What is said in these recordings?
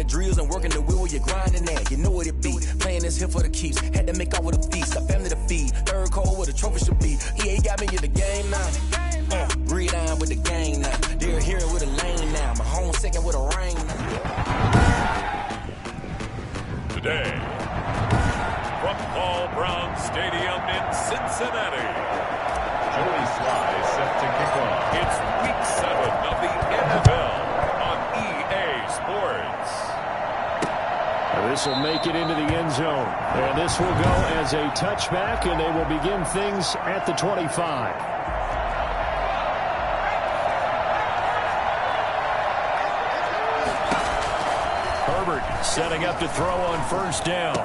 the drills and working the wheel where you're grinding at. You know what it be. Playing this here for the keeps. Had to make off with a feast. Got family to feed. Third cold where the trophy should be. EA got me in the game now. Breed on with the gang now. They're here with a lane now. My home second with a rain now. Today, from Paul Brown Stadium in Cincinnati, Joey Sly set to kick off. It's Week 7 of the NFL on EA Sports. This will make it into the end zone. And this will go as a touchback, and they will begin things at the 25. Herbert setting up to throw on first down.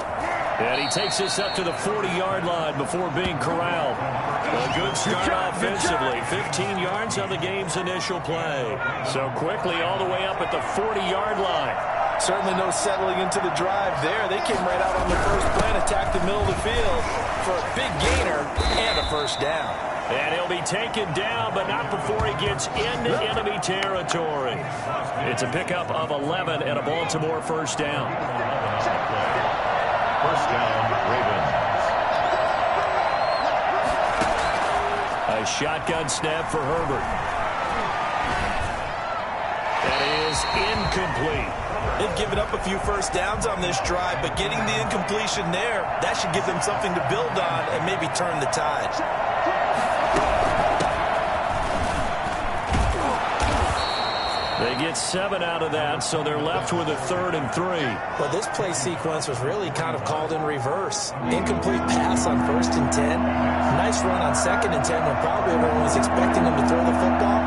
And he takes this up to the 40-yard line before being corralled. A good start offensively. 15 yards on the game's initial play. So quickly all the way up at the 40-yard line. Certainly no settling into the drive there. They came right out on the first play and attacked the middle of the field for a big gainer and a first down. And he'll be taken down, but not before he gets into enemy territory. It's a pickup of 11 and a Baltimore first down. First down, Ravens. A shotgun snap for Herbert. That is incomplete. They've given up a few first downs on this drive, but getting the incompletion there, that should give them something to build on and maybe turn the tide. They get 7 out of that, so they're left with a 3rd and 3. Well, this play sequence was really kind of called in reverse. Incomplete pass on 1st and 10. Nice run on 2nd and 10 when probably everyone was expecting them to throw the football.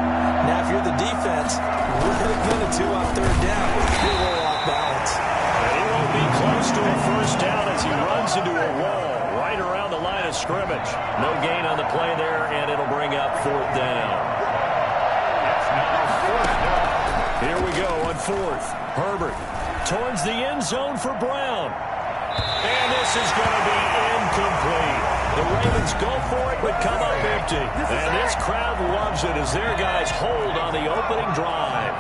Now, if you're the defense, really good at 2 on 3rd down. You're a little off balance. And he won't be close to a first down as he runs into a wall right around the line of scrimmage. No gain on the play there, and it'll bring up 4th down. Here we go on 4th. Herbert towards the end zone for Brown. And this is going to be incomplete. The Ravens go for it, but come up empty. And this crowd loves it as their guys hold on the opening drive.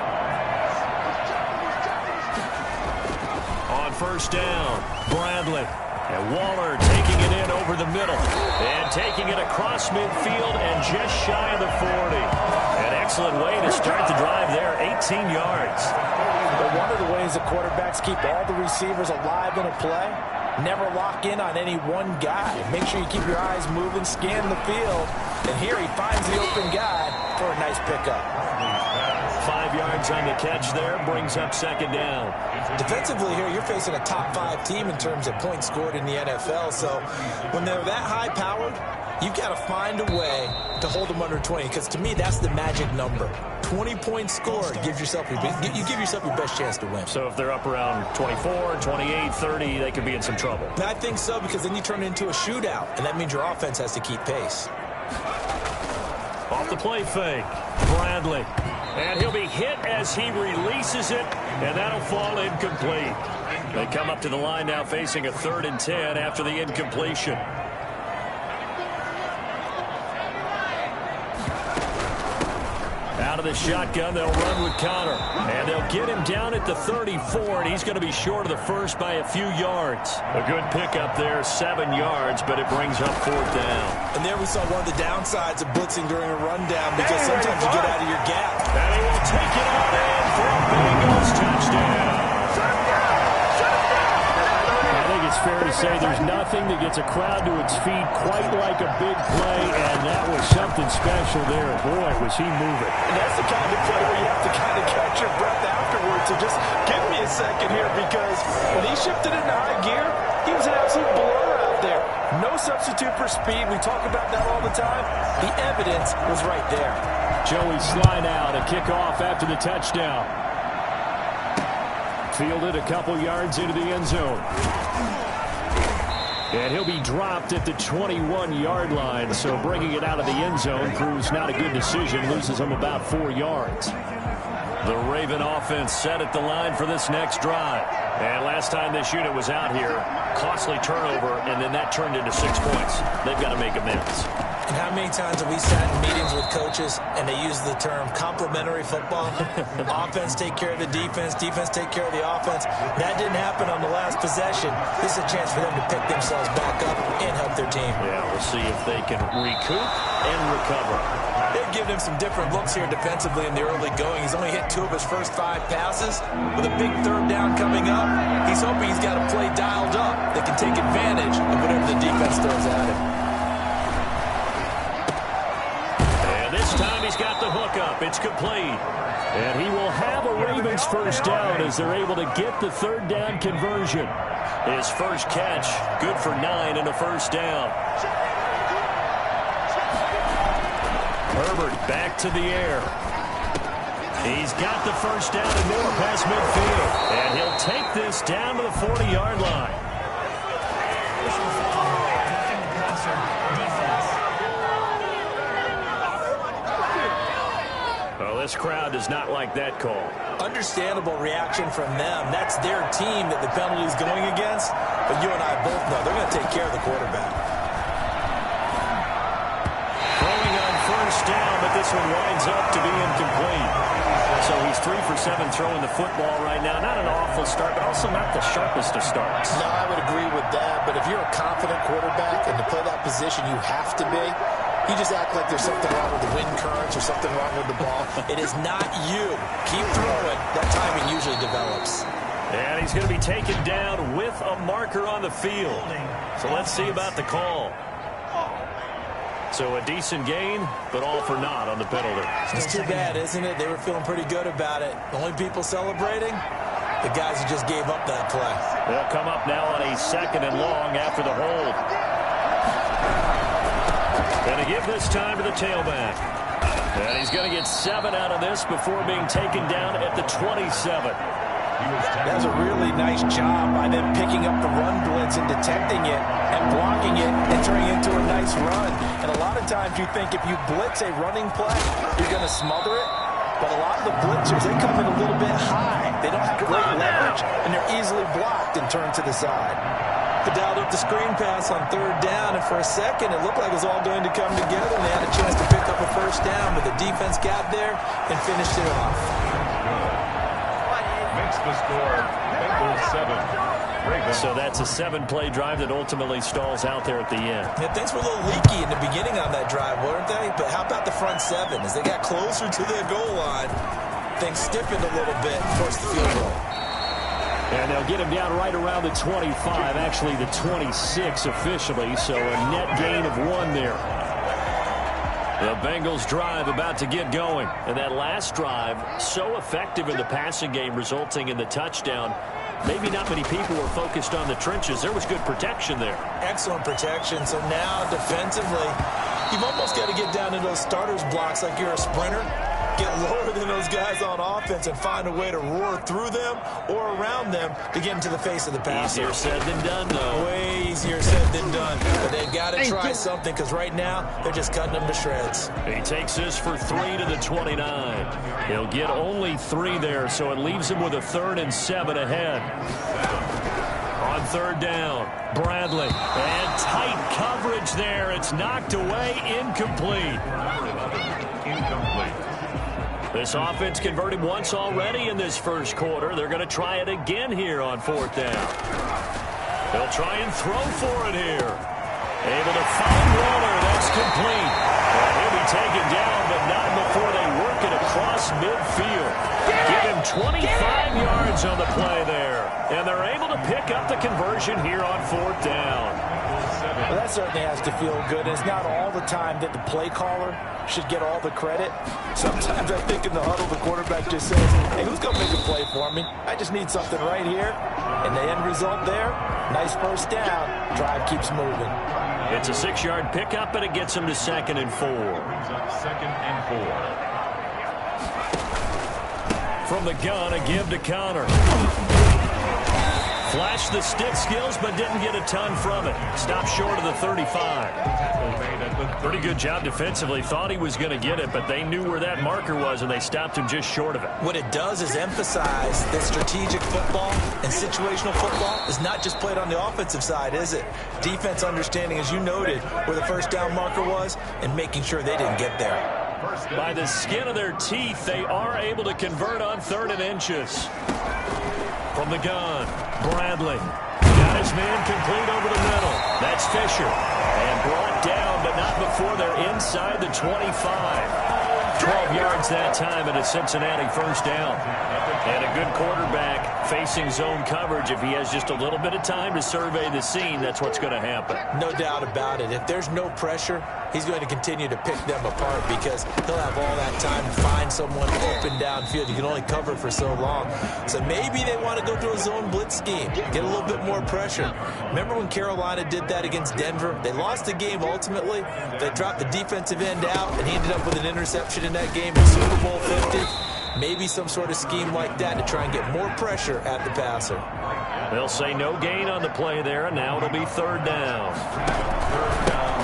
On first down, Bradley. And Waller taking it in over the middle. And taking it across midfield and just shy of the 40. An excellent way to start the drive there, 18 yards. But one of the ways the quarterbacks keep all the receivers alive in a play, never lock in on any one guy. Make sure you keep your eyes moving, scan the field. And here he finds the open guy for a nice pickup. 5 yards on the catch there, brings up 2nd down. Defensively here, you're facing a top 5 team in terms of points scored in the NFL. So when they're that high-powered, you've got to find a way to hold them under 20, because to me, that's the magic number. 20 points scored, you give yourself your best chance to win. So if they're up around 24, 28, 30, they could be in some trouble. I think so, because then you turn it into a shootout, and that means your offense has to keep pace. Off the play fake, Bradley. And he'll be hit as he releases it, and that'll fall incomplete. They come up to the line now facing a 3rd and 10 after the incompletion. Out of the shotgun, they'll run with Connor. And they'll get him down at the 34, and he's going to be short of the first by a few yards. A good pickup there, 7 yards, but it brings up 4th down. And there we saw one of the downsides of blitzing during a rundown, because sometimes you get out of your gap. And he will take it on in for a Bengals touchdown. I think it's fair to say there's nothing that gets a crowd to its feet quite like a big play, and that was something special there. Boy, was he moving. And that's the kind of play where you have to kind of catch your breath afterwards. So just give me a second here, because when he shifted into high gear, he was an absolute blur out there. No substitute for speed. We talk about that all the time. The evidence was right there. Joey Sly now to kick off after the touchdown. Fielded a couple yards into the end zone. And he'll be dropped at the 21-yard line, so bringing it out of the end zone proves not a good decision, loses him about 4 yards. The Raven offense set at the line for this next drive. And last time this unit was out here, costly turnover, and then that turned into 6 points. They've got to make amends. And how many times have we sat in meetings with coaches and they use the term complementary football? Offense take care of the defense, defense take care of the offense. That didn't happen on the last possession. This is a chance for them to pick themselves back up and help their team. Yeah, we'll see if they can recoup and recover. They've given him some different looks here defensively in the early going. He's only hit 2 of his first 5 passes. With a big third down coming up, he's hoping he's got a play dialed up that can take advantage of whatever the defense throws at him. And this time he's got the hook up. It's complete. And he will have a Ravens first down as they're able to get the third down conversion. His first catch, good for 9 and a first down. Herbert back to the air. He's got the first down and more past midfield. And he'll take this down to the 40-yard line. Well, this crowd does not like that call. Understandable reaction from them. That's their team that the penalty is going against. But you and I both know they're going to take care of the quarterback. Down, but this one winds up to be incomplete. So he's 3 for 7 throwing the football right now. Not an awful start, but also not the sharpest of starts. No, I would agree with that. But if you're a confident quarterback and to play that position, you have to be. You just act like there's something wrong with the wind currents or something wrong with the ball. It is not you. Keep throwing. That timing usually develops. And he's going to be taken down with a marker on the field. So let's see about the call. So a decent gain, but all for naught on the penalty. It's too bad, isn't it? They were feeling pretty good about it. The only people celebrating, the guys who just gave up that play. They'll come up now on a 2nd and long after the hold. Going to give this time to the tailback. And he's going to get 7 out of this before being taken down at the 27. That was a really nice job by them picking up the run blitz and detecting it and blocking it and turning it into a nice run. And a lot of times you think if you blitz a running play, you're going to smother it. But a lot of the blitzers, they come in a little bit high. They don't have great leverage, and they're easily blocked and turned to the side. They dialed up the screen pass on 3rd down, and for a second it looked like it was all going to come together, and they had a chance to pick up a first down, but the defense got there and finished it off. The score, Bengals 7, Ravens. So that's a 7-play drive that ultimately stalls out there at the end. Yeah, things were a little leaky in the beginning on that drive, weren't they? But how about the front 7? As they got closer to their goal line, things stiffened a little bit, forced the field goal. And they'll get him down right around the 25, actually the 26 officially, so a net gain of 1 there. The Bengals drive about to get going. And that last drive, so effective in the passing game, resulting in the touchdown. Maybe not many people were focused on the trenches. There was good protection there. Excellent protection. So now, defensively, you've almost got to get down to those starters blocks like you're a sprinter. Get lower than those guys on offense and find a way to roar through them or around them to get into the face of the passer. Easier said than done, though. Way easier said than done. But they've got to try something because right now they're just cutting them to shreds. He takes this for 3 to the 29. He'll get only 3 there, so it leaves him with a 3rd and 7 ahead. On 3rd down, Bradley. And tight coverage there. It's knocked away, incomplete. This offense converted once already in this first quarter. They're going to try it again here on 4th down. They'll try and throw for it here. Able to find Waller. That's complete. And he'll be taken down, but not before they work it across midfield. Give him 25 yards on the play there. And they're able to pick up the conversion here on 4th down. Well, that certainly has to feel good. It's not all the time that the play caller should get all the credit. Sometimes I think in the huddle, the quarterback just says, hey, who's going to make a play for me? I just need something right here. And the end result there, nice first down. Drive keeps moving. It's a 6-yard pickup, and it gets him to 2nd and 4. 2nd and 4. From the gun, a give to Connor. Flashed the stick skills, but didn't get a ton from it. Stopped short of the 35. Pretty good job defensively. Thought he was going to get it, but they knew where that marker was, and they stopped him just short of it. What it does is emphasize that strategic football and situational football is not just played on the offensive side, is it? Defense understanding, as you noted, where the first down marker was and making sure they didn't get there. By the skin of their teeth, they are able to convert on 3rd and inches. From the gun, Bradley. Got his man complete over the middle. That's Fisher. And brought down, but not before they're inside the 25. 12 yards that time and a Cincinnati first down. And a good quarterback facing zone coverage. If he has just a little bit of time to survey the scene, that's what's going to happen. No doubt about it. If there's no pressure, he's going to continue to pick them apart because he'll have all that time to find someone open downfield. You can only cover for so long. So maybe they want to go to a zone blitz scheme, get a little bit more pressure. Remember when Carolina did that against Denver? They lost the game ultimately. They dropped the defensive end out, and he ended up with an interception in that game in Super Bowl 50. Maybe some sort of scheme like that to try and get more pressure at the passer. They'll say no gain on the play there, and now it'll be 3rd down.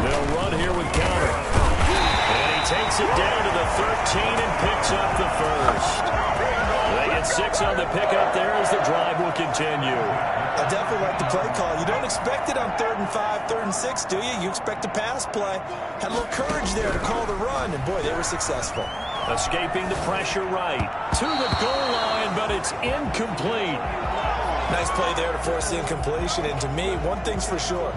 They'll run here with counter. And he takes it down to the 13 and picks up the first. They get 6 on the pickup there as the drive will continue. I definitely like the play call. You don't expect it on 3rd and 5, 3rd and 6, do you? You expect a pass play. Had a little courage there to call the run, and boy, they were successful. Escaping the pressure right to the goal line, but it's incomplete. Nice play there to force the incompletion. And to me, one thing's for sure.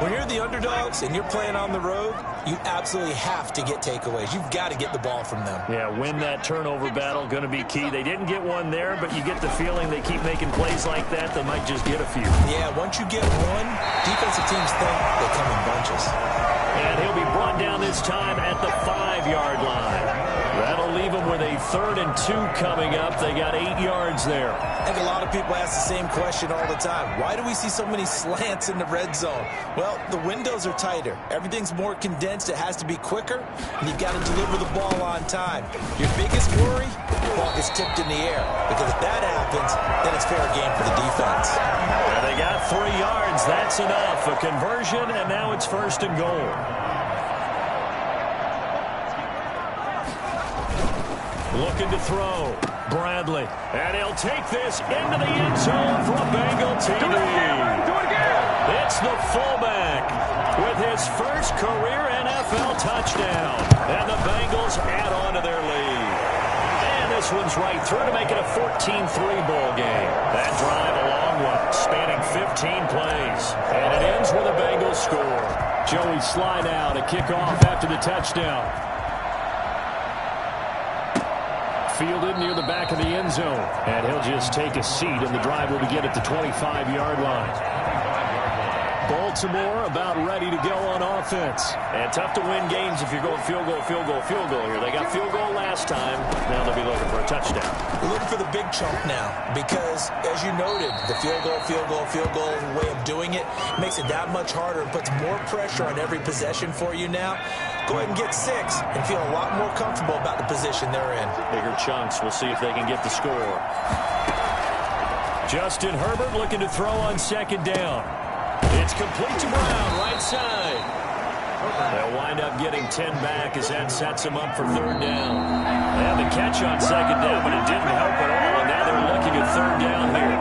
When you're the underdogs and you're playing on the road, you absolutely have to get takeaways. You've got to get the ball from them. Yeah, win that turnover battle, going to be key. They didn't get one there, but you get the feeling they keep making plays like that, they might just get a few. Yeah, once you get one, defensive teams think they come in bunches. And he'll be brought down this time at the 5-yard line. That'll leave them with a 3rd and 2 coming up. They got 8 yards there. I think a lot of people ask the same question all the time. Why do we see so many slants in the red zone? Well, the windows are tighter. Everything's more condensed. It has to be quicker, and you've got to deliver the ball on time. Your biggest worry, the ball gets tipped in the air, because if that happens, then it's fair game for the defense. And they got 3 yards. That's enough. A conversion, and now it's 1st and goal. Looking to throw. Bradley. And he'll take this into the end zone for a Bengal TD. Do it again. It's the fullback with his first career NFL touchdown. And the Bengals add on to their lead. And this one's right through to make it a 14-3 ball game. That drive a long one, spanning 15 plays. And it ends with a Bengals score. Joey Slye now to kick off after the touchdown. Fielded near the back of the end zone. And he'll just take a seat, and the drive will begin at the 25-yard line. Baltimore about ready to go on offense. And tough to win games if you're going field goal, field goal, field goal here. They got field goal last time. Now they'll be looking for a touchdown. Looking for the big chunk now because, as you noted, the field goal way of doing it makes it that much harder and puts more pressure on every possession for you now. Go ahead and get 6 and feel a lot more comfortable about the position they're in. Bigger chunks. We'll see if they can get the score. Justin Herbert looking to throw on 2nd down. It's complete to Brown, right side. They'll wind up getting 10 back as that sets them up for 3rd down. They had the catch on 2nd down, but it didn't help at all, and now they're looking at 3rd down here.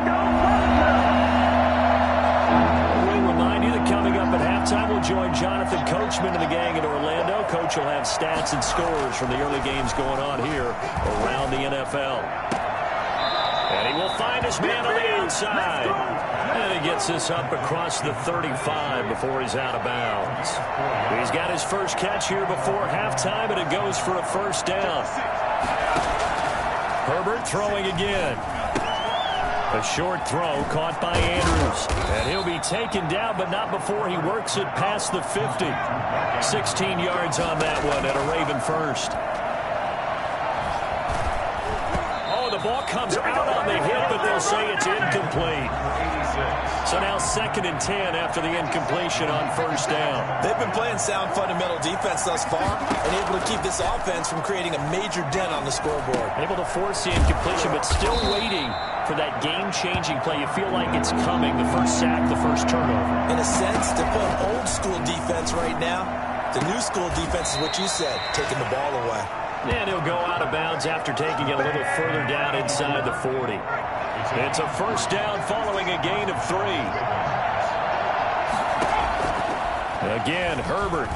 We'll remind you that coming up at halftime, we'll join Jonathan Coachman and the gang in Orlando. Coach will have stats and scores from the early games going on here around the NFL. And he will find his man on the outside. And he gets this up across the 35 before he's out of bounds. He's got his first catch here before halftime, and it goes for a 1st down. Herbert throwing again. A short throw caught by Andrews. And he'll be taken down, but not before he works it past the 50. 16 yards on that one and a Raven first. Oh, the ball comes out on the hit, but they'll say it's incomplete. So now 2nd and 10 after the incompletion on first down. They've been playing sound fundamental defense thus far and able to keep this offense from creating a major dent on the scoreboard. Able to force the incompletion, but still waiting for that game-changing play. You feel like it's coming, the first sack, the first turnover. In a sense, they're playing old-school defense right now. The new-school defense is what you said, taking the ball away. And he'll go out of bounds after taking it a little further down inside the 40. It's a first down following a gain of 3. Again, Herbert.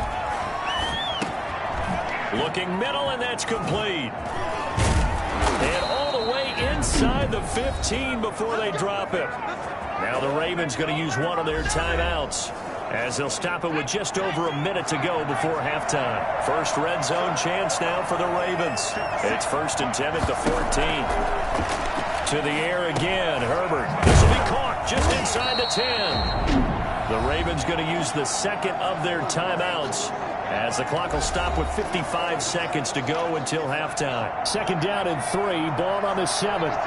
Looking middle, and that's complete. And all the way inside the 15 before they drop it. Now the Ravens going to use one of their timeouts, as they'll stop it with just over a minute to go before halftime. First red zone chance now for the Ravens. It's 1st and 10 at the 14. To the air again, Herbert. This will be caught just inside the 10. The Ravens going to use the second of their timeouts, as the clock will stop with 55 seconds to go until halftime. 2nd down and 3, ball on the 7th.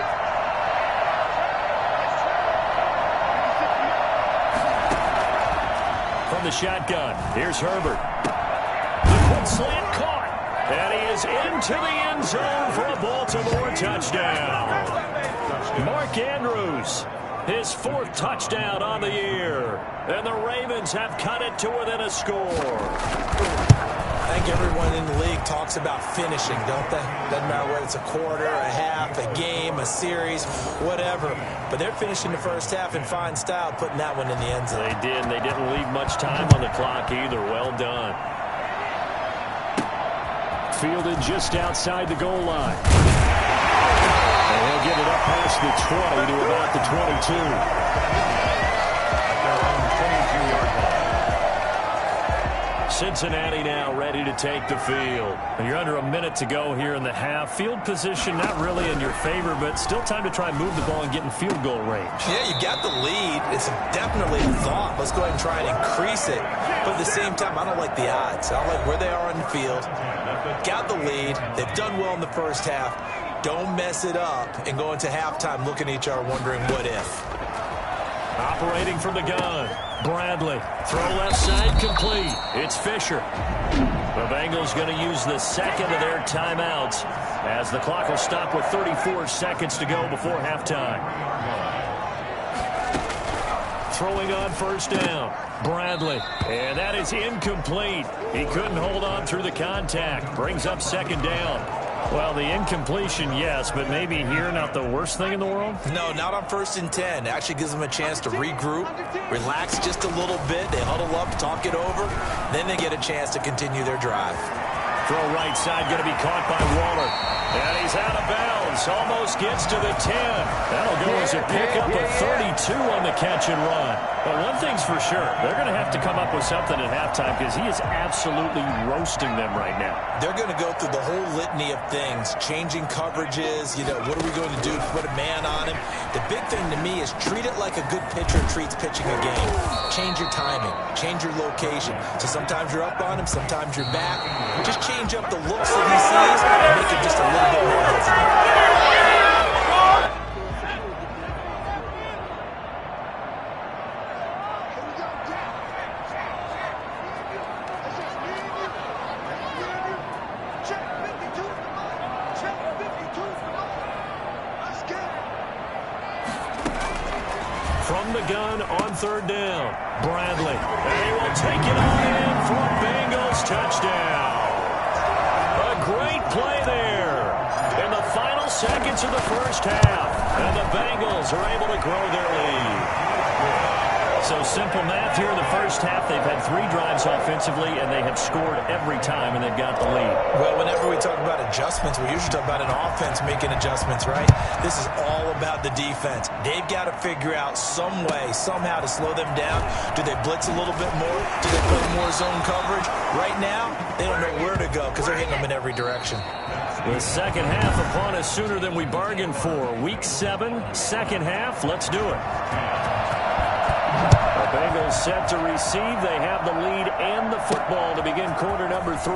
From the shotgun, here's Herbert. The quick slant caught, and he is into the end zone for a Baltimore touchdown. Mark Andrews, his 4th touchdown on the year, and the Ravens have cut it to within a score. I think everyone in the league talks about finishing, don't they? Doesn't matter whether it's a quarter, a half, a game, a series, whatever. But they're finishing the first half in fine style, putting that one in the end zone. They did, and they didn't leave much time on the clock either. Well done. Fielded just outside the goal line. And he'll get it up past the 20 to about the 22. Cincinnati now ready to take the field. You're under a minute to go here in the half. Field position not really in your favor, but still time to try and move the ball and get in field goal range. Yeah, you got the lead. It's definitely a thought. Let's go ahead and try and increase it. But at the same time, I don't like the odds. I don't like where they are on the field. Got the lead. They've done well in the first half. Don't mess it up and go into halftime looking at each other wondering what if. Operating from the gun, Bradley. Throw left side complete. It's Fisher. The Bengals going to use the second of their timeouts, as the clock will stop with 34 seconds to go before halftime. Throwing on first down, Bradley. And that is incomplete. He couldn't hold on through the contact. Brings up 2nd down. Well, the incompletion, yes, but maybe here not the worst thing in the world? No, not on 1st and 10. It actually gives them a chance to regroup, relax just a little bit. They huddle up, talk it over. Then they get a chance to continue their drive. Throw right side, going to be caught by Waller. And he's out of bounds. Almost gets to the 10. That'll go as a pickup of 32 on the catch and run. But one thing's for sure, they're going to have to come up with something at halftime, because he is absolutely roasting them right now. They're going to go through the whole litany of things, changing coverages, what are we going to do to put a man on him? The big thing to me is treat it like a good pitcher treats pitching a game. Change your timing, change your location. So sometimes you're up on him, sometimes you're back. Just change up the looks that he sees and make it just a little bit more hesitant. From the gun on 3rd down, Bradley. And he will take it on in for a Bengals touchdown. A great play there in the final seconds of the first half. And the Bengals are able to grow their lead. So simple math here in the first half. They've had 3 drives offensively, and they have scored every time, and they've got the lead. Well, whenever we talk about adjustments, we usually talk about an offense making adjustments, right? This is all about the defense. They've got to figure out some way, somehow to slow them down. Do they blitz a little bit more? Do they play more zone coverage? Right now, they don't know where to go because they're hitting them in every direction. The second half upon us sooner than we bargained for. Week 7, second half. Let's do it. The Bengals set to receive. They have the lead and the football to begin quarter number 3.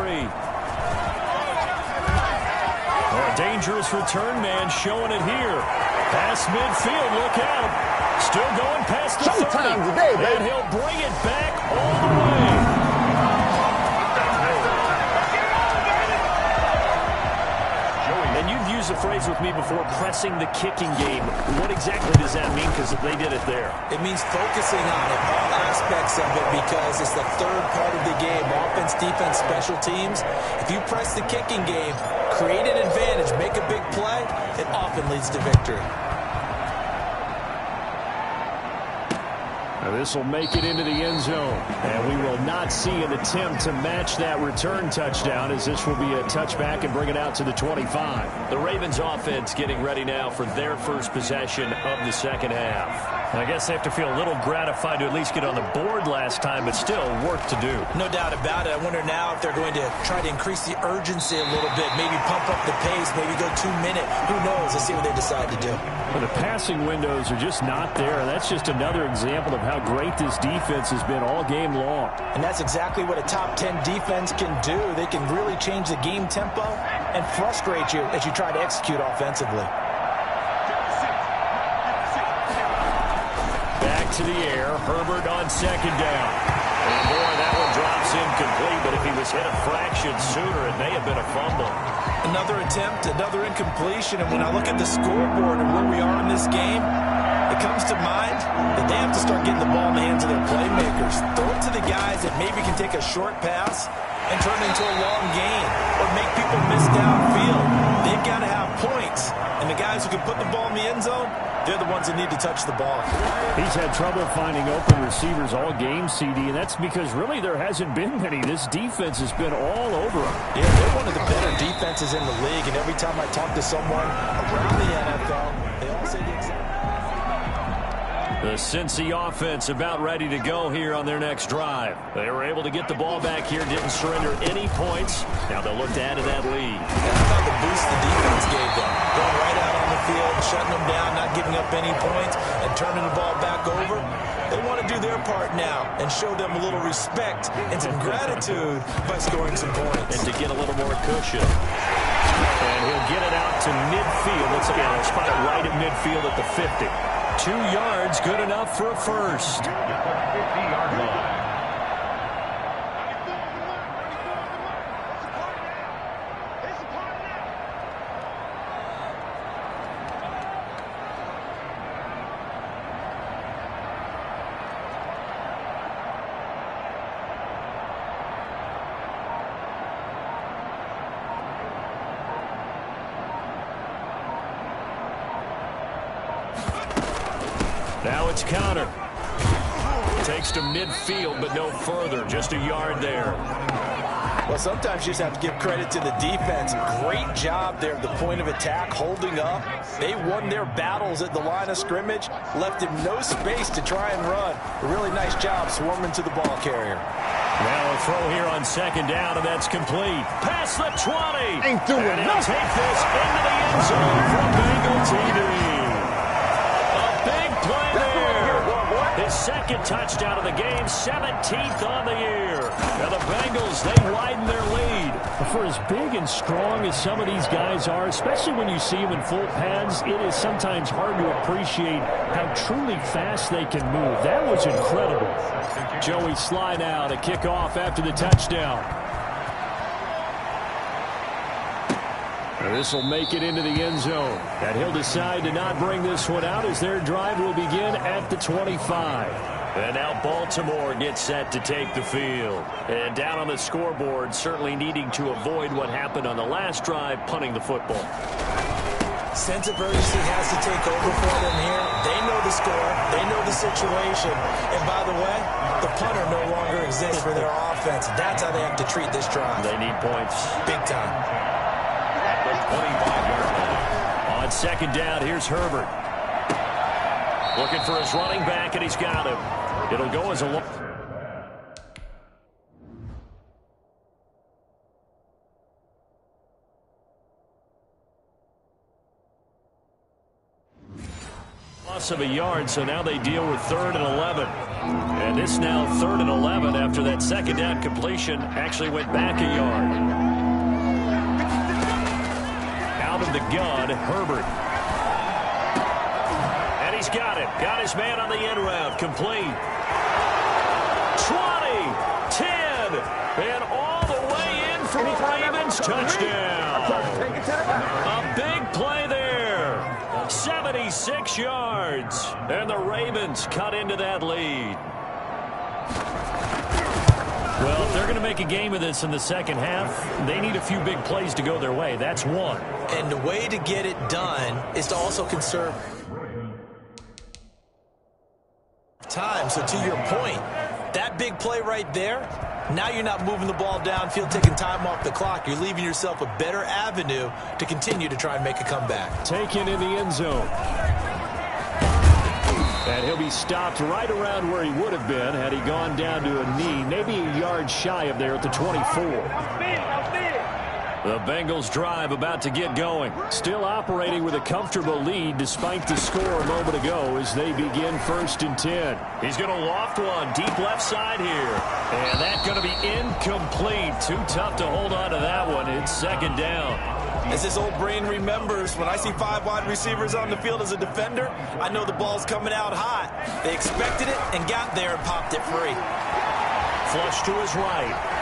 A dangerous return man showing it here. Past midfield, look out. Still going past the 30. Showtime today, baby. And he'll bring it back all the way. And you've used the phrase with me before, pressing the kicking game. What exactly does that mean? Because they did it there. It means focusing on it, all aspects of it, because it's the third part of the game. Offense, defense, special teams. If you press the kicking game, create an advantage, make a big play, it often leads to victory. Now this will make it into the end zone. And we will not see an attempt to match that return touchdown, as this will be a touchback and bring it out to the 25. The Ravens offense getting ready now for their first possession of the second half. I guess they have to feel a little gratified to at least get on the board last time, but still work to do. No doubt about it. I wonder now if they're going to try to increase the urgency a little bit, maybe pump up the pace, maybe go 2 minute. Who knows? Let's see what they decide to do. Well, the passing windows are just not there. That's just another example of how great this defense has been all game long. And that's exactly what a top 10 defense can do. They can really change the game tempo and frustrate you as you try to execute offensively. Back to the air. Herbert on second down. And boy, that one drops incomplete, but if he was hit a fraction sooner, it may have been a fumble. Another attempt, another incompletion, and when I look at the scoreboard and where we are in this game, it comes to mind that they have to start getting the ball in the hands of their playmakers. Throw it to the guys that maybe can take a short pass and turn it into a long gain or make people miss downfield. They've got to have points, and the guys who can put the ball in the end zone, they're the ones that need to touch the ball. He's had trouble finding open receivers all game, CD, and that's because really there hasn't been many. This defense has been all over him. Yeah, they're one of the better defenses in the league, and every time I talk to someone around the NFL, they all say the exact. The Cincy offense about ready to go here on their next drive. They were able to get the ball back here, didn't surrender any points. Now they'll look to add to that lead. How about the boost the defense gave them? Going right out on the field, shutting them down, not giving up any points, and turning the ball back over. They want to do their part now and show them a little respect and some gratitude by scoring some points. And to get a little more cushion. And he'll get it out to midfield. Let's again, spot it right at midfield at the 50. 2 yards, good enough for a first. 50-yard line. Now it's counter. Takes to midfield, but no further. Just a yard there. Well, sometimes you just have to give credit to the defense. Great job there at the point of attack, holding up. They won their battles at the line of scrimmage, left him no space to try and run. A really nice job swarming to the ball carrier. Now a throw here on second down, and that's complete. Past the 20. Ain't doing and nothing. Take this into the end zone from Bengal TV. A big play there. His second touchdown of the game, 17th on the year. Now the Bengals, they widen their lead. For as big and strong as some of these guys are, especially when you see them in full pads, it is sometimes hard to appreciate how truly fast they can move. That was incredible. Joey Sly now to kick off after the touchdown. This will make it into the end zone. And he'll decide to not bring this one out as their drive will begin at the 25. And now Baltimore gets set to take the field. And down on the scoreboard, certainly needing to avoid what happened on the last drive, punting the football. Sense of urgency has to take over for them here. They know the score. They know the situation. And by the way, the punter no longer exists for their offense. That's how they have to treat this drive. They need points. Big time. 25-yard line. On second down, here's Herbert. Looking for his running back, and he's got him. It'll go as a long. Loss of a yard, so now they deal with 3rd and 11. And this now 3rd and 11 after that second down completion actually went back a yard. Out of the gun, Herbert. And he He's got it. Got his man on the end route. Complete. 20, 10, and all the way in for a Ravens touchdown. A big play there. 76 yards. And the Ravens cut into that lead. Well, if they're going to make a game of this in the second half, they need a few big plays to go their way. That's one. And the way to get it done is to also conserve time. So to your point, that big play right there, now you're not moving the ball downfield, taking time off the clock. You're leaving yourself a better avenue to continue to try and make a comeback. Taken in the end zone. And he'll be stopped right around where he would have been had he gone down to a knee, maybe a yard shy of there at the 24. The Bengals drive about to get going. Still operating with a comfortable lead despite the score a moment ago as they begin 1st and 10. He's going to loft one deep left side here. And that's going to be incomplete. Too tough to hold on to that one. It's 2nd down. As his old brain remembers, when I see 5 wide receivers on the field as a defender, I know the ball's coming out hot. They expected it and got there and popped it free. Flush to his right.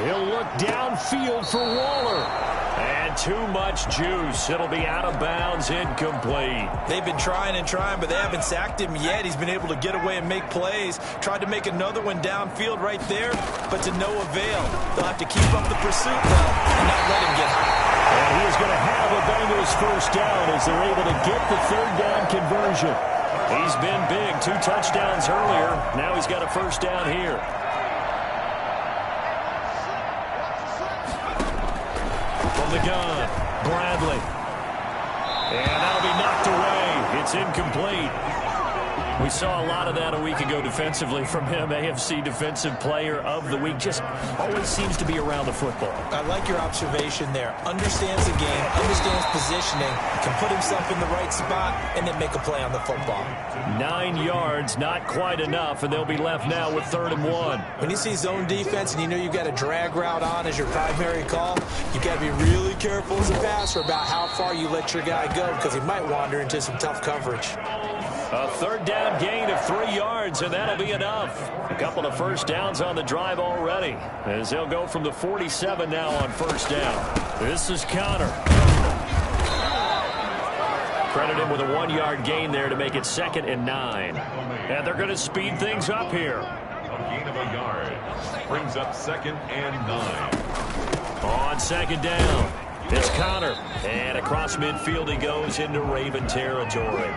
He'll look downfield for Waller. And too much juice. It'll be out of bounds, incomplete. They've been trying and trying, but they haven't sacked him yet. He's been able to get away and make plays. Tried to make another one downfield right there, but to no avail. They'll have to keep up the pursuit, though, and not let him get high. And he is going to have a Bengals 1st down as they're able to get the 3rd down conversion. He's been big. 2 touchdowns earlier. Now he's got a 1st down here. From the gun, Bradley. And that'll be knocked away. It's incomplete. We saw a lot of that a week ago defensively from him. AFC Defensive Player of the Week. Just always seems to be around the football. I like your observation there. Understands the game, understands positioning, can put himself in the right spot, and then make a play on the football. 9 yards, not quite enough, and they'll be left now with 3rd and 1. When you see zone defense and you know you've got a drag route on as your primary call, you've got to be really careful as a passer about how far you let your guy go because he might wander into some tough coverage. A 3rd down gain of 3 yards, and that'll be enough. A couple of 1st downs on the drive already, as they'll go from the 47 now on 1st down. This is Connor. Credit him with a 1-yard gain there to make it 2nd and 9. And they're going to speed things up here. A gain of a yard brings up 2nd and 9. On 2nd down, it's Connor. And across midfield he goes into Raven territory.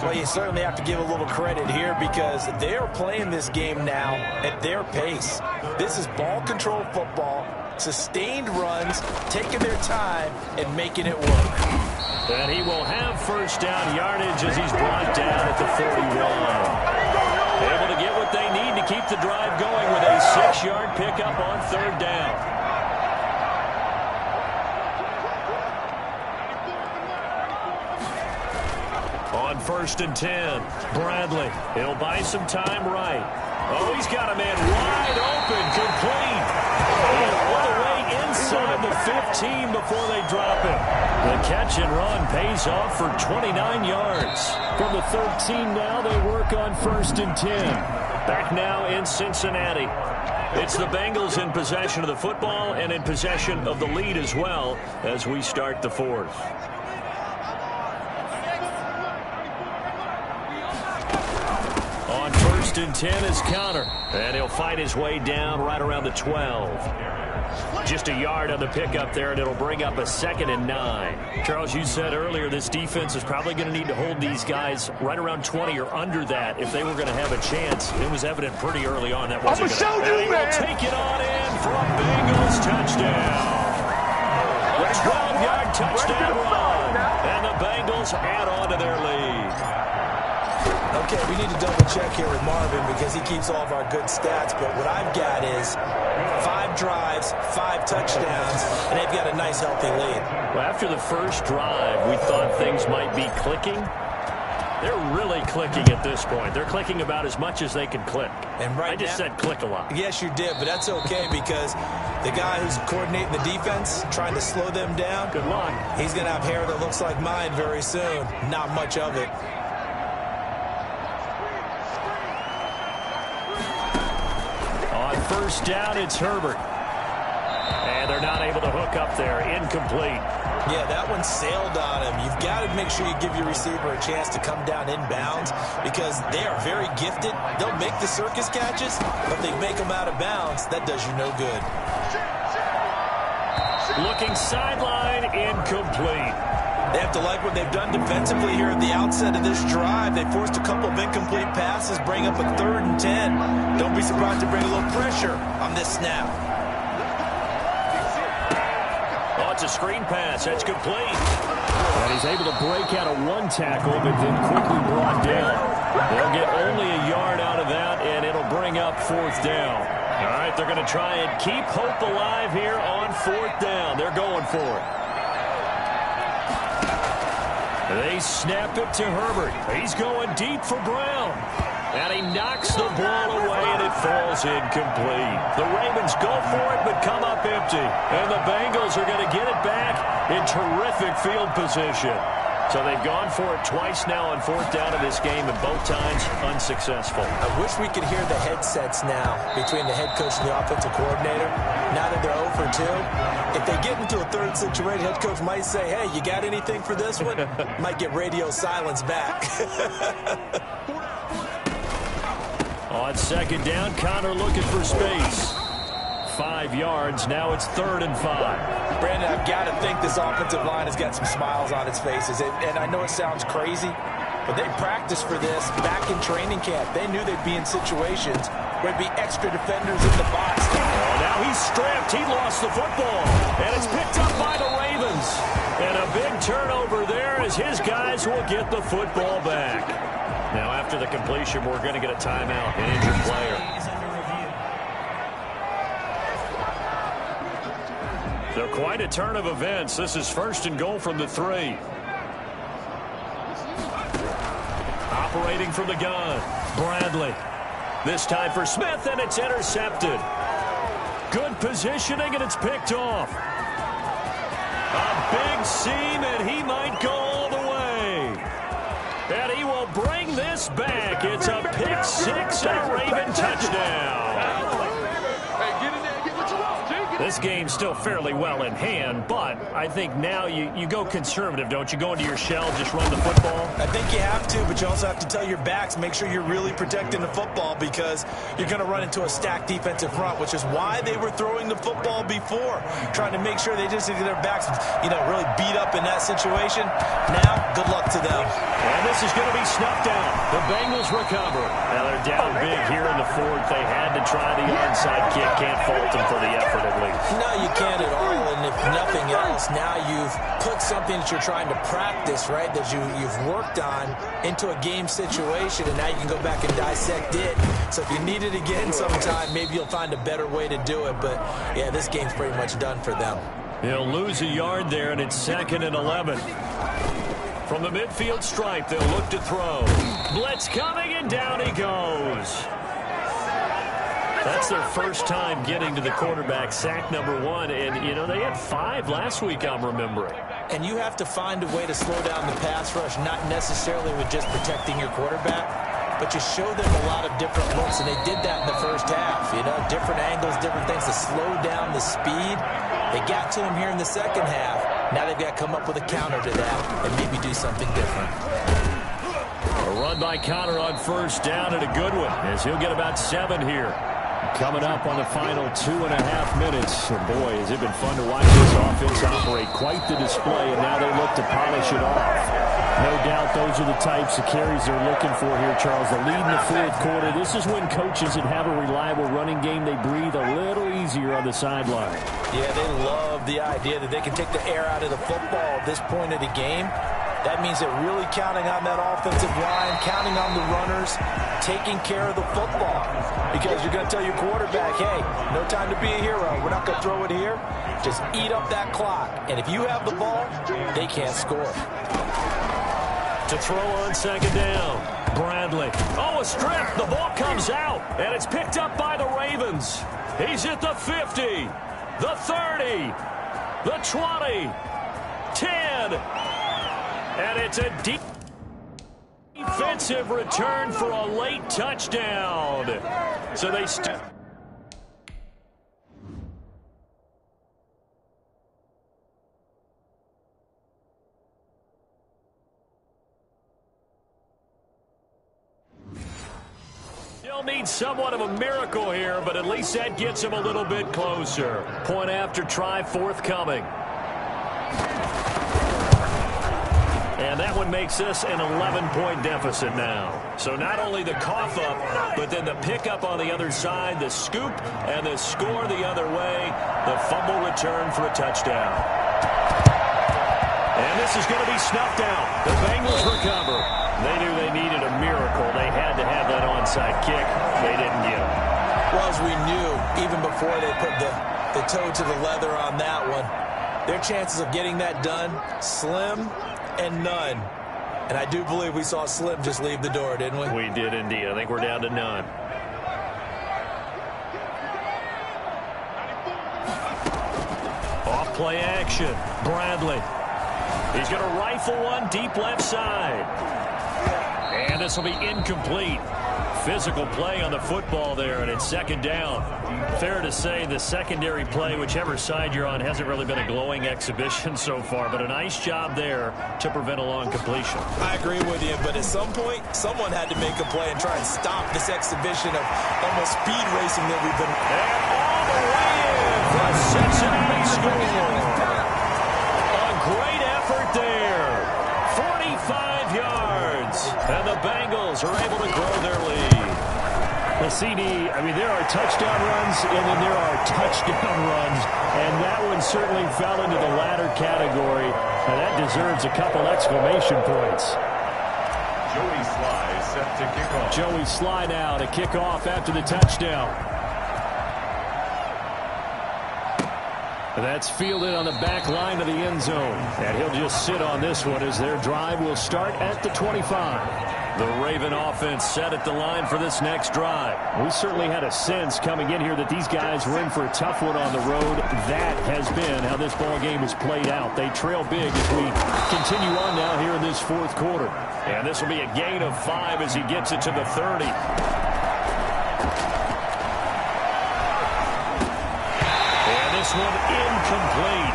Well, you certainly have to give a little credit here because they're playing this game now at their pace. This is ball control football, sustained runs, taking their time, and making it work. And he will have 1st down yardage as he's brought down at the 41. Able to get what they need to keep the drive going with a 6-yard pickup on 3rd down. On 1st and 10, Bradley. He'll buy some time right. Oh, he's got a man wide open, complete. All the way inside the 15 before they drop him. The catch and run pays off for 29 yards. From the 13 now, they work on 1st and 10. Back now in Cincinnati. It's the Bengals in possession of the football and in possession of the lead as well as we start the 4th. On 1st and 10 is Connor. And he'll fight his way down right around the 12. Just a yard on the pickup there, and it'll bring up a 2nd and 9. Charles, you said earlier this defense is probably going to need to hold these guys right around 20 or under that if they were going to have a chance. It was evident pretty early on that wasn't going to happen. And he will take it on in for a Bengals touchdown. A 12-yard touchdown run. And the Bengals add on to their lead. Okay, we need to double-check here with Marvin because he keeps all of our good stats, but what I've got is 5 drives, 5 touchdowns, and they've got a nice, healthy lead. Well, after the first drive, we thought things might be clicking. They're really clicking at this point. They're clicking about as much as they can click. And right I just said click a lot. Yes, you did, but that's okay because the guy who's coordinating the defense, trying to slow them down, good luck. He's going to have hair that looks like mine very soon. Not much of it. On first down, it's Herbert. And they're not able to hook up there. Incomplete. Yeah, that one sailed on him. You've got to make sure you give your receiver a chance to come down inbounds because they are very gifted. They'll make the circus catches, but they make them out of bounds. That does you no good. Looking sideline, incomplete. They have to like what they've done defensively here at the outset of this drive. They forced a couple of incomplete passes, bring up a 3rd and 10. Don't be surprised to bring a little pressure on this snap. Oh, it's a screen pass. That's complete. And he's able to break out of one tackle, but then quickly brought down. They'll get only a yard out of that, and it'll bring up 4th down. All right, they're going to try and keep hope alive here on 4th down. They're going for it. They snap it to Herbert. He's going deep for Brown. And he knocks the ball away, and it falls incomplete. The Ravens go for it, but come up empty. And the Bengals are going to get it back in terrific field position. So they've gone for it twice now on 4th down in this game, and both times unsuccessful. I wish we could hear the headsets now between the head coach and the offensive coordinator. Now that they're 0 for 2, if they get into a 3rd situation, head coach might say, hey, you got anything for this one? Might get radio silence back. On 2nd down, Connor looking for space. 5 yards. Now it's 3rd and 5. Brandon, I've got to think this offensive line has got some smiles on its faces. And I know it sounds crazy, but they practiced for this back in training camp. They knew they'd be in situations where there'd be extra defenders in the box. Oh, now he's stripped. He lost the football. And it's picked up by the Ravens. And a big turnover there as his guys will get the football back. Now, after the completion, we're going to get a timeout, an injured player. So quite a turn of events. This is 1st and goal from the 3. Operating from the gun, Bradley. This time for Smith, and it's intercepted. Good positioning, and it's picked off. A big seam, and he might go all the way. And he will bring this back. It's a pick 6 and a Raven touchdown. This game's still fairly well in hand, but I think now you go conservative, don't you? Go into your shell, just run the football? I think you have to, but you also have to tell your backs, make sure you're really protecting the football because you're going to run into a stacked defensive front, which is why they were throwing the football before, trying to make sure they just get their backs, really beat up in that situation. Now, good luck to them. And this is going to be snuffed out. The Bengals recover. Now they're down big here in the 4th. They had to try the onside kick. Can't fault them for the effort at least. No, you can't at all. And if nothing else, now you've put something that you're trying to practice, right, that you've worked on into a game situation, and now you can go back and dissect it. So if you need it again sometime, maybe you'll find a better way to do it. But, yeah, this game's pretty much done for them. He'll lose a yard there, and it's 2nd and 11. From the midfield stripe, they'll look to throw. Blitz coming, and down he goes. That's their first time getting to the quarterback, sack number 1. And, they had 5 last week, I'm remembering. And you have to find a way to slow down the pass rush, not necessarily with just protecting your quarterback, but you show them a lot of different looks, and they did that in the first half. Different angles, different things to slow down the speed. They got to him here in the second half. Now they've got to come up with a counter to that and maybe do something different. A run by Connor on first down, and a good one, as he'll get about 7 here. Coming up on the final 2.5 minutes. And boy, has it been fun to watch this offense operate. Quite the display, and now they look to polish it off. No doubt those are the types of carries they're looking for here, Charles. The lead in the 4th quarter. This is when coaches that have a reliable running game, they breathe a little easier on the sideline. Yeah, they love the idea that they can take the air out of the football at this point of the game. That means they're really counting on that offensive line, counting on the runners, taking care of the football. Because you're going to tell your quarterback, hey, no time to be a hero. We're not going to throw it here. Just eat up that clock. And if you have the ball, they can't score. To throw on second down. Bradley. Oh, a strip. The ball comes out, and it's picked up by the Ravens. He's at the 50, the 30, the 20, 10. And it's a defensive return for a late touchdown. So they Still need somewhat of a miracle here, but at least that gets him a little bit closer. Point after try forthcoming. And that one makes us an 11-point deficit now. So not only the cough up, but then the pickup on the other side, the scoop, and the score the other way, the fumble return for a touchdown. And this is going to be snuffed out. The Bengals recover. They knew they needed a miracle. They had to have that onside kick. They didn't get it. Well, as we knew, even before they put the toe to the leather on that one, their chances of getting that done, slim and none. And I do believe we saw Slim just leave the door, didn't we? We did indeed. I think we're down to none. Off play action. Bradley. He's going to rifle one deep left side. And this will be incomplete. Physical play on the football there, and it's second down. Fair to say the secondary play, whichever side you're on, hasn't really been a glowing exhibition so far, but a nice job there to prevent a long completion. I agree with you, but at some point, someone had to make a play and try and stop this exhibition of almost speed racing that we've been. And all the way in for a Cincinnati score. A great effort there. 45 yards. And the Bengals are able to grow their lead. The CD, I mean, there are touchdown runs, and then there are touchdown runs, and that one certainly fell into the latter category, and that deserves a couple exclamation points. Joey Sly set to kick off. Joey Sly now to kick off after the touchdown. That's fielded on the back line of the end zone, and he'll just sit on this one as their drive will start at the 25. The Raven offense set at the line for this next drive. We certainly had a sense coming in here that these guys were in for a tough one on the road. That has been how this ball game has played out. They trail big as we continue on now here in this fourth quarter. And this will be a gain of 5 as he gets it to the 30. And this one incomplete.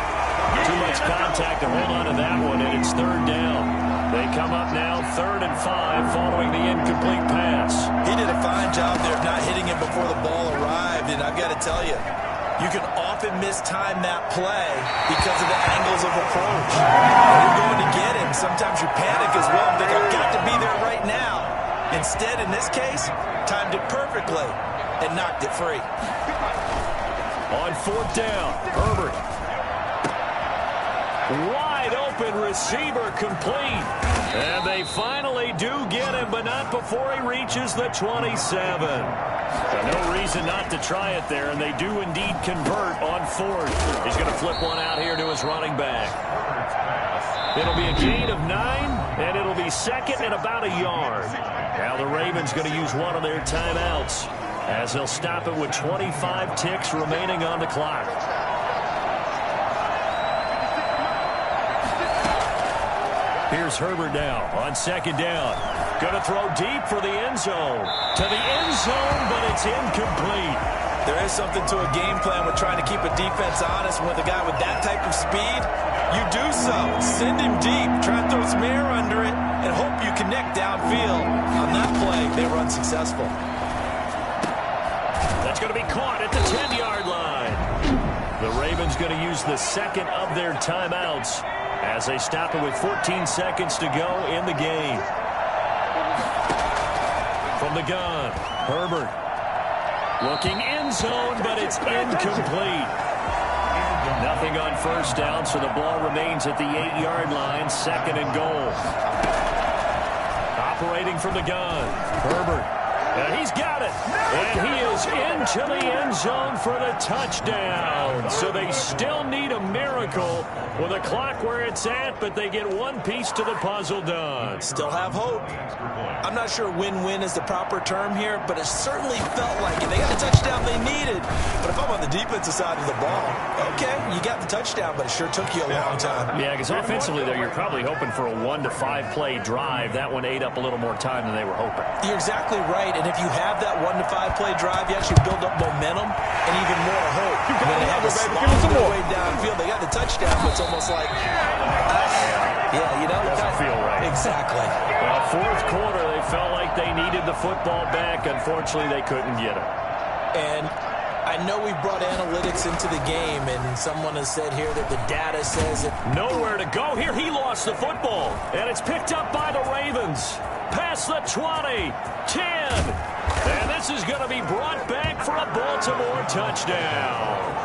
Too much contact to hold on to that one, and it's third down. They come up now 3rd and 5 following the incomplete pass. He did a fine job there of not hitting him before the ball arrived, and I've got to tell you, you can often mistime that play because of the angles of approach. When you're going to get him, sometimes you panic as well and think, I've got to be there right now. Instead, in this case, timed it perfectly and knocked it free. On 4th down, Herbert. Wide open receiver complete. And they finally do get him, but not before he reaches the 27. So no reason not to try it there, and they do indeed convert on 4th. He's going to flip one out here to his running back. It'll be a gain of 9, and it'll be second and about a yard. Now the Ravens going to use one of their timeouts as they'll stop it with 25 ticks remaining on the clock. Here's Herbert now on 2nd down. Going to throw deep for the end zone. To the end zone, but it's incomplete. There is something to a game plan with trying to keep a defense honest. With a guy with that type of speed, you do so. Send him deep. Try and throw some air under it and hope you connect downfield. On that play, they were unsuccessful. That's going to be caught at the 10-yard line. The Ravens going to use the second of their timeouts as they stop it with 14 seconds to go in the game. From the gun, Herbert. Looking end zone, but it's incomplete. Nothing on 1st down, so the ball remains at the 8-yard line, 2nd and goal. Operating from the gun, Herbert. And he's got it. And he is into the end zone for the touchdown. So they still need a miracle with a clock where it's at, but they get one piece to the puzzle done. Still have hope. I'm not sure win-win is the proper term here, but it certainly felt like it. They got the touchdown they needed. But if I'm on the defensive side of the ball, okay, you got the touchdown, but it sure took you a long time. Yeah, because offensively, though, you're probably hoping for a 1 to 5 play drive. That one ate up a little more time than they were hoping. You're exactly right. And if you have that 1 to 5 play drive, you actually build up momentum and even more hope. And then they have to slog their way downfield. They got the touchdown, but it's almost like, yeah, you know, doesn't feel right. Exactly. Well, fourth quarter, they felt like they needed the football back. Unfortunately, they couldn't get it. And I know we brought analytics into the game, and someone has said here that the data says it. Nowhere to go here. He lost the football, and it's picked up by the Ravens. Past the 20, 10, and this is going to be brought back for a Baltimore touchdown.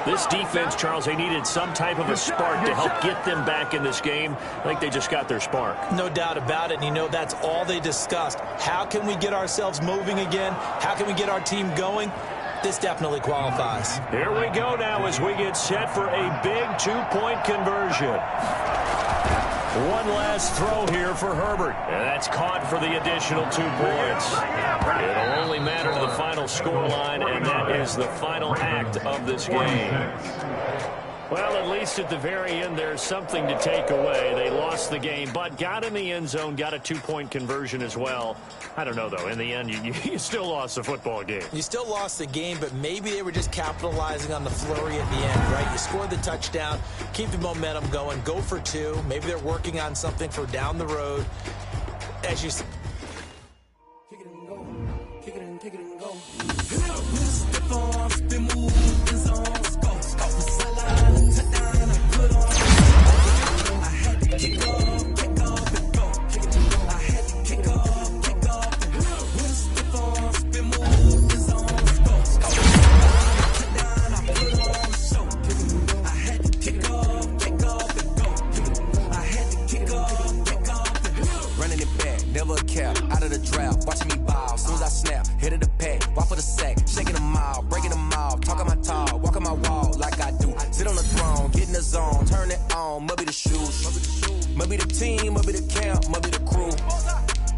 This defense, Charles, they needed some type of a spark to help get them back in this game. I think they just got their spark. No doubt about it, and you know that's all they discussed. How can we get ourselves moving again? How can we get our team going? This definitely qualifies. Here we go now as we get set for a big 2-point conversion. One last throw here for Herbert. And that's caught for the additional 2 points. It'll only matter to the final scoreline, and that is the final act of this game. Well, at least at the very end, there's something to take away. They lost the game, but got in the end zone, got a 2-point conversion as well. I don't know, though. In the end, you still lost the football game. You still lost the game, but maybe they were just capitalizing on the flurry at the end, right? You scored the touchdown, keep the momentum going, go for 2. Maybe they're working on something for down the road. As you... Kick it and go. Kick it and go. Out of the drought, watching me ball. Soon as I snap, hit of the pack, walk for the sack, shaking them all, breaking them all, talking my tall, walking my wall like I do. Sit on the throne, get in the zone, turn it on, must be the shoes, must be the team, must be the camp, must be the crew.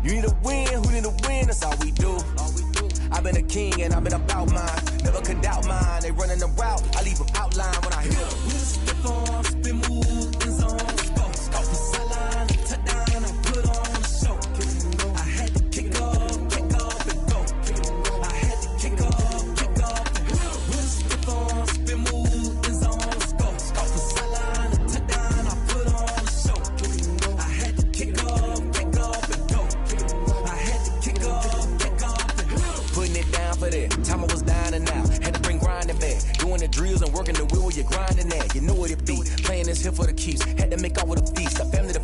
You need a win, who need a win? That's all we do. I've been a king and I've been about mine, never could doubt mine. They running the route, I leave them outline when I hit them. Spin move, in zone, scope the sideline, touchdown, I put on the show. Time I was down and out, had to bring grinding back. Doing the drills and working the wheel where you're grinding at. You know what it be, playing this here for the keeps. Had to make all with a feast, a family to